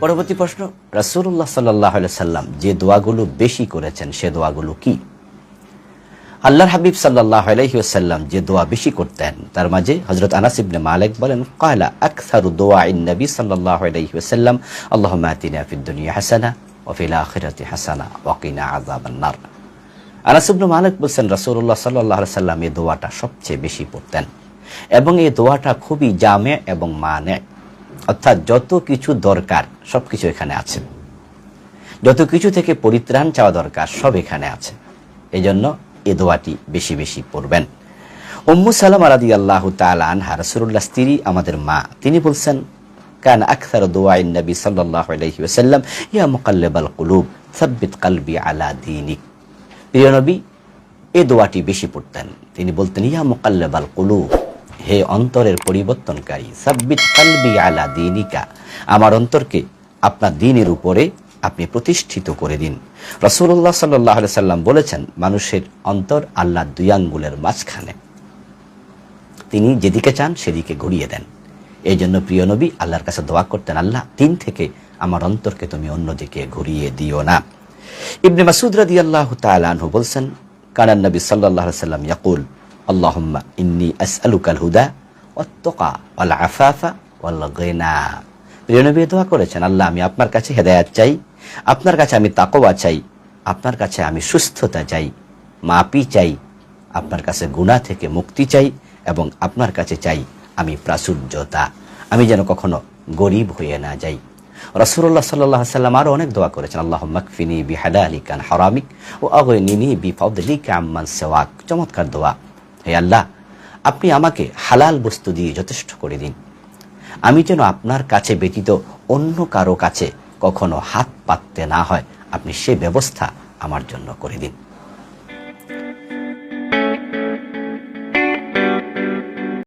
পরবর্তী প্রশ্ন, রাসূলুল্লাহ সাল্লাল্লাহু আলাইহি সাল্লাম যে দোয়াগুলো বেশি করেছেন সে দোয়াগুলো কি? আল্লাহর হাবিব সাল্লাল্লাহু আলাইহি ওয়াসাল্লাম যে দোয়া বেশি করতেন তার মাঝে হযরত আনাস ইবনে মালিক বলেন, ক্বালা আকসারু দুআইন নবী সাল্লাল্লাহু আলাইহি ওয়াসাল্লাম আল্লাহুম্মা আতিনা ফিদ দুনিয়া হাসানাহ ওয়া ফিল আখিরাতি হাসানাহ ওয়া কিনা আযাবান নার। আনাস ইবনে মালিক বলেন রাসূলুল্লাহ সাল্লাল্লাহু আলাইহি সাল্লাম এই দোয়াটা সবচেয়ে বেশি পড়তেন এবং এই দোয়াটা খুবই জামে এবং মানে, অর্থাৎ যত কিছু দরকার সবকিছু এখানে আছে, যত কিছু থেকে পরিত্রাণ চাওয়া দরকার সব এখানে আছে। এজন্য এই দোয়াটি বেশি বেশি পড়বেন। উম্মু সালামা রাদিয়াল্লাহু তাআলা আনহা, রাসূলুল্লাহ স্ত্রী, আমাদের মা, তিনি বলছেন, কান আকসার দুআইন নবী সাল্লাল্লাহু আলাইহি ওয়াসাল্লাম ইয়া মুকাল্লিবাল কুলুব সাব্বিত কলবি আলা দীনিক। প্রিয় নবী এই দোয়াটি বেশি পড়তেন। তিনি বলতেন, ইয়া মুকাল্লিবাল কুলুব, হে অন্তরের পরিবর্তনকারী, সাব্বিত কলবি আলা দীনিকা, আমার অন্তরকে আপনার দ্বীনের উপরে আপনি প্রতিষ্ঠিত করে দিন। রাসূলুল্লাহ সাল্লাল্লাহু আলাইহি সাল্লাম বলেছেন, মানুষের অন্তর আল্লাহর দুই আঙ্গুলের মাঝখানে, তিনি যেদিকে চান সেদিকে ঘুরিয়ে দেন। এই জন্য প্রিয় নবী আল্লাহর কাছে দোয়া করতেন, আল্লাহ দিন থেকে আমার অন্তরকে তুমি অন্যদিকে ঘুরিয়ে দিও না। ইবনে মাসউদ রাদিয়াল্লাহু তাআলা আনহু বলছেন, কানান নবী সাল্লাল্লাহু আলাইহি সাল্লাম ইয়াকুল, আল্লাহুম্মা ইন্নী আসআলুকাল হুদা ওয়াত তাকা ওয়াল আফাফা ওয়াল গিনা। প্রিয় নবী দোয়া করেছেন, আল্লাহ আমি আপনার কাছে হেদায়েত চাই, আপনার কাছে আমি তাকওয়া চাই, আপনার কাছে আমি সুস্থতা চাই, মাপি চাই, আপনার কাছে গুনাহ থেকে মুক্তি চাই এবং আপনার কাছে চাই আমি প্রাচুর্যতা, আমি যেন কখনো গরিব হয়ে না যাই। রাসূলুল্লাহ সাল্লাল্লাহু আলাইহি সাল্লাম আরো অনেক দোয়া করেছেন, আল্লাহুম্মা কফিনি বিহালালিকা আন হারামিক ওয়া আগনিনি বিফাদলিকা আম্মান সিওয়াক। চমৎকার দোয়া। হে আল্লাহ, আপনি আমাকে হালাল বস্তু দিয়ে যথেষ্ট করে দিন, আমি যেন আপনার কাছে ব্যতীত অন্য কারো কাছে কখনো হাত পাততে না হয়, আপনি সে ব্যবস্থা আমার জন্য করে দিন।